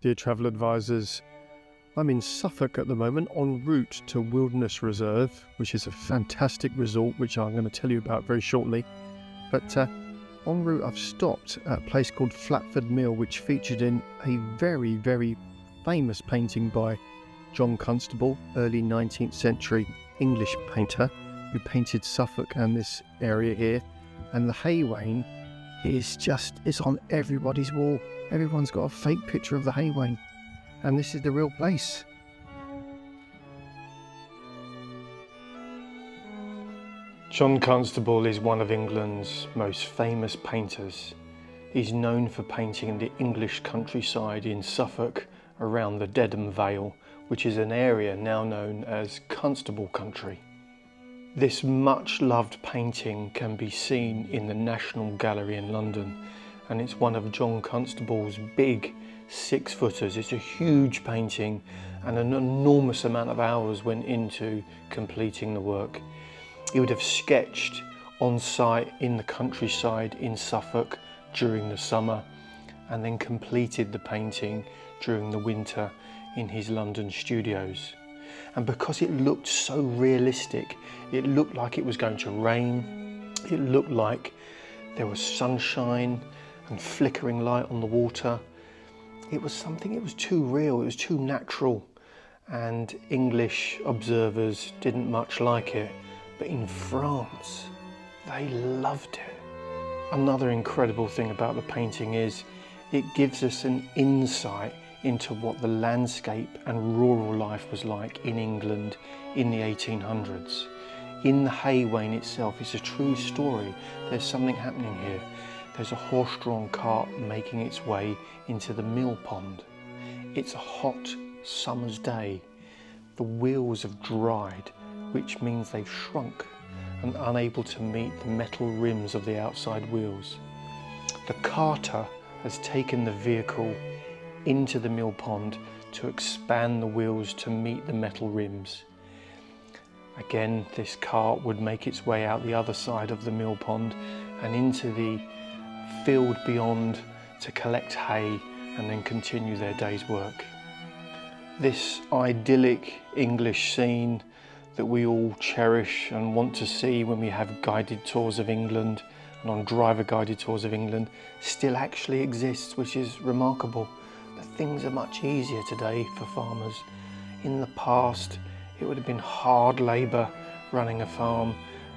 Dear travel advisors, I'm in Suffolk at the moment en route to Wilderness Reserve, which is a fantastic resort which I'm going to tell you about very shortly. But en route I've stopped at a place called Flatford Mill, which featured in a very, very famous painting by John Constable, early 19th century English painter who painted Suffolk and this area here. And the Hay Wain it's on everybody's wall. Everyone's got a fake picture of the Hay Wain, and this is the real place. John Constable is one of England's most famous painters. He's known for painting the English countryside in Suffolk around the Dedham Vale, which is an area now known as Constable Country. This much loved painting can be seen in the National Gallery in London, and it's one of John Constable's big 6-footers. It's a huge painting, and an enormous amount of hours went into completing the work. He would have sketched on site in the countryside in Suffolk during the summer, and then completed the painting during the winter in his London studios. And because it looked so realistic, it looked like it was going to rain, it looked like there was sunshine and flickering light on the water. It was too real, it was too natural, and English observers didn't much like it. But in France, they loved it. Another incredible thing about the painting is it gives us an insight into what the landscape and rural life was like in England in the 1800s. In the Hay Wain itself, it's a true story. There's something happening here. There's a horse-drawn cart making its way into the mill pond. It's a hot summer's day. The wheels have dried, which means they've shrunk and unable to meet the metal rims of the outside wheels. The carter has taken the vehicle into the mill pond to expand the wheels to meet the metal rims. Again, this cart would make its way out the other side of the mill pond and into the field beyond to collect hay and then continue their day's work. This idyllic English scene that we all cherish and want to see when we have guided tours of England and on driver guided tours of England still actually exists, which is remarkable. But things are much easier today for farmers. In the past, it would have been hard labour running a farm,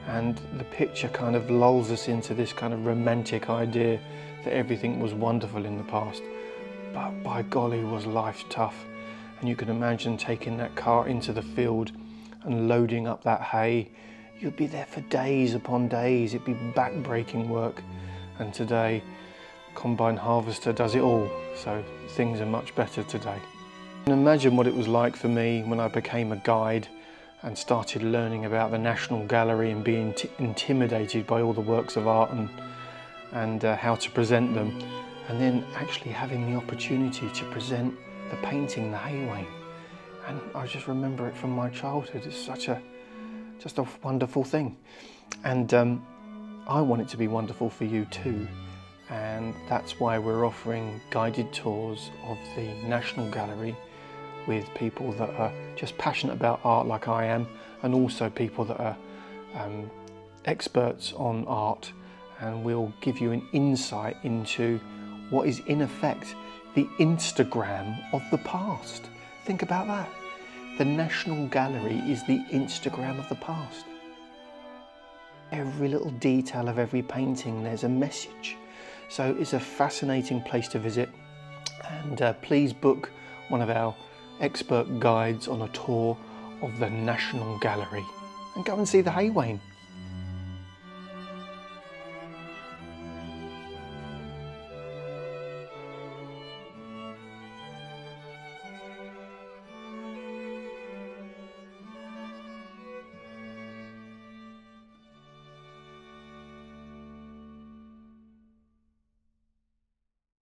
and the picture kind of lulls us into this kind of romantic idea that everything was wonderful in the past. But by golly, was life tough. And you can imagine taking that cart into the field and loading up that hay. You'd be there for days upon days. It'd be back-breaking work. And today, combine harvester does it all, so things are much better today. And imagine what it was like for me when I became a guide and started learning about the National Gallery and being intimidated by all the works of art and how to present them, and then actually having the opportunity to present the painting, the Hay Wain. And I just remember it from my childhood. It's just a wonderful thing. And I want it to be wonderful for you too. And that's why we're offering guided tours of the National Gallery with people that are just passionate about art like I am, and also people that are experts on art, and we'll give you an insight into what is in effect the Instagram of the past. Think about that. The National Gallery is the Instagram of the past. Every little detail of every painting, there's a message. So it's a fascinating place to visit, and please book one of our expert guides on a tour of the National Gallery and go and see the Hay Wain.